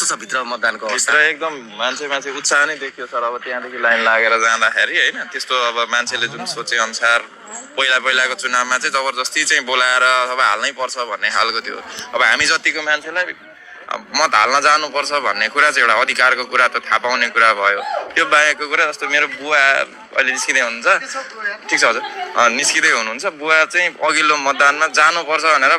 कस्तो छ भित्र मतदानको अवस्था? भित्र एकदम मान्छे उत्साह नै देखियो सर। अब त्यहाँदेखि लाइन लागेर जाँदाखेरि होइन त्यस्तो अब मान्छेले जुन सोचे अनुसार पहिलाको चुनावमा चाहिँ जबरजस्ती चाहिँ बोलाएर अब हाल्नै पर्छ भन्ने खालको थियो। अब हामी जतिको मान्छेलाई मत हाल्न जानुपर्छ भन्ने कुरा चाहिँ एउटा अधिकारको कुरा त थाहा पाउने कुरा भयो। त्यो बाहेकको कुरा जस्तो मेरो बुवा अहिले निस्किँदै हुनुहुन्छ, ठिक छ हजुर, निस्किँदै हुनुहुन्छ, बुवा चाहिँ अघिल्लो मतदानमा जानुपर्छ भनेर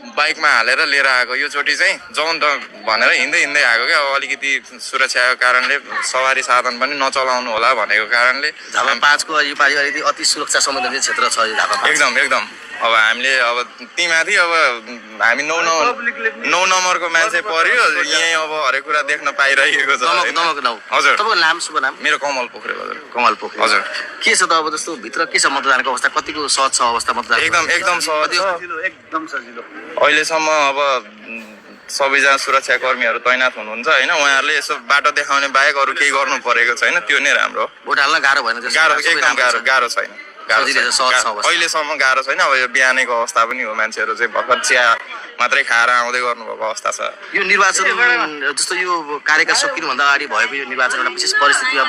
बाइकमा हालेर लिएर आएको। यो चोटि चाहिँ जाउँ त भनेर हिँड्दै आएको क्या। अब अलिकति सुरक्षाको कारणले सवारी साधन पनि नचलाउनु होला भनेको कारणले झापा 5 को योपालि अलिकति अति सुरक्षा संवेदनशील क्षेत्र छ यो झापा 5। एकदम अब हामीले अब तीमाथि अब हामी 9 नम्बरको मान्छे पर्यो यहीँ अब हरेक कुरा देख्न पाइरहेको छ। हजुर तपाईँको नाम शुभ नाम? मेरो कमल पोखरेल हजुर। कमल पोखरेल हजुर। के छ त अब जस्तो भित्र के छ मतदानको अवस्था? कतिको सहज छ अवस्था मतदान? एकदम सहज छ, एकदम सजिलो। अहिलेसम्म अब सबैजना सुरक्षाकर्मीहरू तैनात हुनुहुन्छ होइन। उहाँहरूले यसो बाटो देखाउने बाहेक अरू केही गर्नु परेको छैन, त्यो नै राम्रो। भोट हाल्न गाह्रो भएन? एकदम गाह्रो छैन, अहिलेसम्म गाह्रो छैन। अब यो बिहानैको अवस्था पनि हो, मान्छेहरू चाहिँ भर्खर चिया मात्रै खाएर आउँदै गर्नुभएको अवस्था छ। यो निर्वाचन जस्तो यो कार्यकाल सकिनुभन्दा अगाडि भएको यो निर्वाचन एउटा विशेष परिस्थितिमा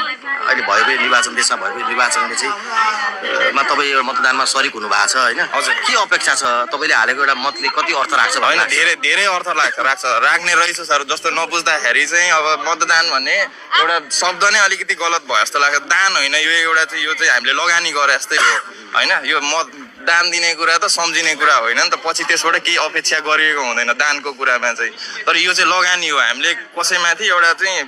अहिले भएको यो निर्वाचन, देशमा भएको यो निर्वाचनले चाहिँ मा तपाईँ एउटा मतदानमा सरिक हुनु भएको छ होइन? हजुर। के अपेक्षा छ? तपाईँले हालेको एउटा मतले कति अर्थ राख्छ? होइन धेरै अर्थ राख्ने रहेछ सर। जस्तो नबुझ्दाखेरि चाहिँ अब मतदान भन्ने एउटा शब्द नै अलिकति गलत भयो जस्तो लाग्छ। दान होइन यो एउटा चाहिँ, यो चाहिँ हामीले लगानी गरे जस्तै हो होइन। यो मत दान दिने कुरा त सम्झिने कुरा होइन नि त, पछि त्यसबाट केही अपेक्षा गरिएको हुँदैन दानको कुरामा चाहिँ। तर यो चाहिँ लगानी हो, हामीले कसैमाथि एउटा चाहिँ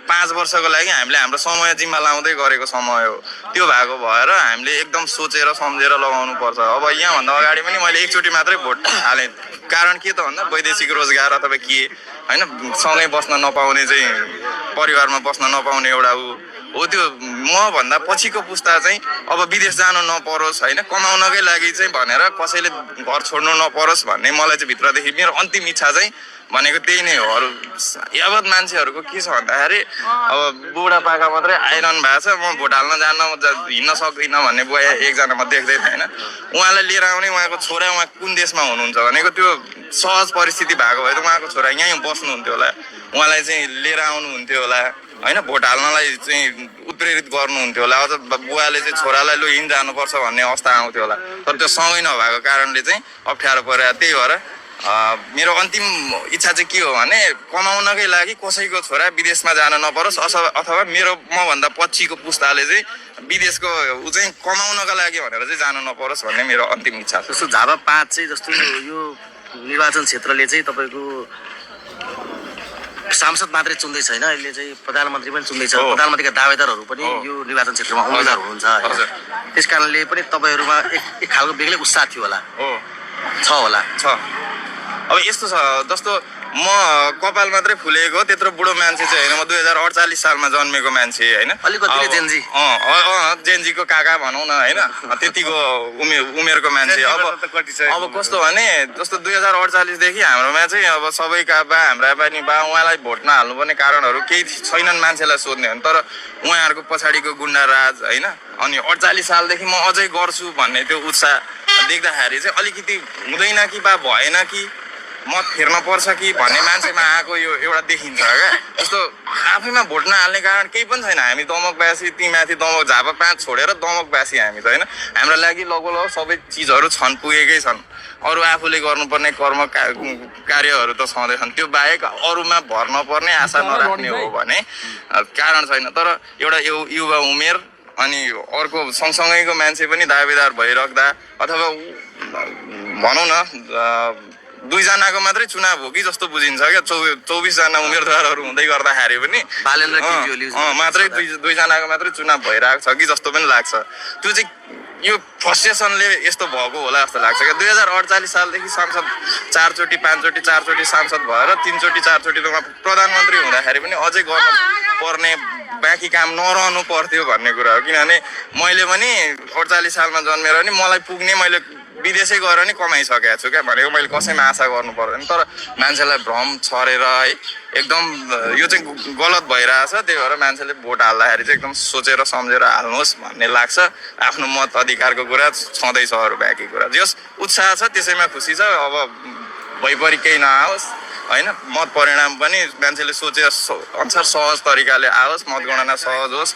5 वर्षको लागि हामीले हाम्रो समय जिम्मा लाउँदै गरेको समय हो। त्यो भएको भएर हामीले एकदम सोचेर सम्झेर लगाउनु पर्छ। अब यहाँभन्दा अगाडि पनि मैले एकचोटि मात्रै भोट हालेँ। कारण के त भन्दा वैदेशिक रोजगार अथवा के होइन, सँगै बस्न नपाउने चाहिँ, परिवारमा बस्न नपाउने एउटा हो त्यो। मभन्दा पछिको पुस्ता चाहिँ अब विदेश जानु नपरोस् होइन, कमाउनकै लागि चाहिँ भनेर कसैले घर छोड्नु नपरोस् भन्ने मलाई चाहिँ भित्रदेखि मेरो अन्तिम इच्छा चाहिँ भनेको त्यही नै हो। अरू यावत मान्छेहरूको के छ भन्दाखेरि अब बुढापाका मात्रै आइरहनु भएको छ, म भोट हाल्न जान्न, हिँड्न सक्दिनँ भन्ने बुवा एकजना म देख्दै थिएँ होइन। उहाँलाई लिएर आउने उहाँको छोरा उहाँ कुन देशमा हुनुहुन्छ भनेको त्यो सहज परिस्थिति भएको भए त उहाँको छोरा यहीँ बस्नुहुन्थ्यो होला, उहाँलाई चाहिँ लिएर आउनुहुन्थ्यो होला होइन, भोट हाल्नलाई चाहिँ उत्प्रेरित गर्नुहुन्थ्यो होला। अझ बुवाले चाहिँ छोरालाई लु हिँड जानुपर्छ भन्ने अवस्था आउँथ्यो होला। तर त्यो सँगै नभएको कारणले चाहिँ अप्ठ्यारो परेर, त्यही भएर मेरो अन्तिम इच्छा चाहिँ के हो भने कमाउनकै लागि कसैको छोरा विदेशमा जान नपरोस्, अथवा मभन्दा पछिको पुस्ताले चाहिँ विदेशको ऊ चाहिँ कमाउनका लागि भनेर चाहिँ जान नपरोस् भन्ने मेरो अन्तिम इच्छा छ। जस्तो झापा 5 चाहिँ जस्तो यो निर्वाचन क्षेत्रले चाहिँ तपाईँको सांसद मात्रै चुन्दै छैन, अहिले चाहिँ प्रधानमन्त्री पनि चुन्दैछ। प्रधानमन्त्रीका दावेदारहरू पनि यो निर्वाचन क्षेत्रमा उम्मेदवार हुनुहुन्छ। त्यस कारणले पनि तपाईँहरूमा एक खालको बेग्लै उत्साह थियो होला, छ होला। अब यस्तो छ, जस्तो म कपाल मात्रै फुलेको त्यत्रो बुढो मान्छे चाहिँ होइन, म 2048 सालमा जन्मेको मान्छे होइन। अलिकति जेन्जी जेन्जीको काका भनौँ न होइन, त्यतिको उमेरको मान्छे। अब कस्तो भने जस्तो 2048 देखि हाम्रोमा चाहिँ अब सबैका हाम्रा पनि उहाँलाई भोट नहाल्नुपर्ने कारणहरू केही छैनन् मान्छेलाई सोध्ने हो। तर उहाँहरूको पछाडिको गुन्डा राज होइन, अनि 48 सालदेखि म अझै गर्छु भन्ने त्यो उत्साह देख्दाखेरि चाहिँ अलिकति हुँदैन कि भएन कि मत फेर्न पर्छ कि भन्ने मान्छेमा आएको यो एउटा देखिन्छ क्या। जस्तो आफैमा भोट नहाल्ने कारण केही पनि छैन। हामी दमकवासी, तीमाथि दमक झापा 5 छोडेर दमकवासी हामी त होइन। हाम्रो लागि लगभग सबै चिजहरू छन्, पुगेकै छन्। अरू आफूले गर्नुपर्ने कर्म कार्यहरू त छँदैछन्, त्यो बाहेक अरूमा भर नपर्ने आशा नराख्ने हो भने कारण छैन। तर एउटा युवा उमेर अनि अर्को सँगसँगैको मान्छे पनि दावेदार भइराख्दा, अथवा भनौँ न 2 जनाको मात्रै चुनाव हो कि जस्तो बुझिन्छ क्या। 24 जना उम्मेदवारहरू हुँदै गर्दाखेरि पनि मात्रै 2 जनाको मात्रै चुनाव भइरहेको छ कि जस्तो पनि लाग्छ। त्यो चाहिँ यो फ्रस्ट्रेसनले यस्तो भएको होला जस्तो लाग्छ क्या। 2048 सालदेखि सांसद 4 चोटि 5 चोटि 4 चोटि सांसद भएर 3 चोटि 4 चोटि प्रधानमन्त्री हुँदाखेरि पनि अझै गर्नु पर्ने बाँकी काम नरहनु पर्थ्यो भन्ने कुरा हो। किनभने मैले पनि 48 सालमा जन्मेर नि मलाई पुग्ने मैले विदेशै गएर नि कमाइसकेको छु क्या। भनेको मैले कसैमा आशा गर्नु पर्दैन। तर मान्छेलाई भ्रम छरेर है एकदम यो चाहिँ गलत भइरहेछ। त्यही भएर मान्छेले भोट हाल्दाखेरि चाहिँ एकदम सोचेर सम्झेर हाल्नुहोस् भन्ने लाग्छ। आफ्नो मत अधिकारको कुरा छँदैछ, अरू बाँकी कुरा जस उत्साह छ त्यसैमा खुसी छ। अब भइपरि केही नआओस्, होइन मत परिणाम पनि मान्छेले सोचे अनुसार सहज तरिकाले आओस्, मतगणना सहज होस्,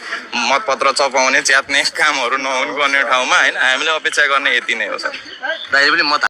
मतपत्र चपाउने च्यात्ने कामहरू नहुनु पर्ने ठाउँमा होइन हामीले अपेक्षा गर्ने यति नै हो सर। दाइले पनि मत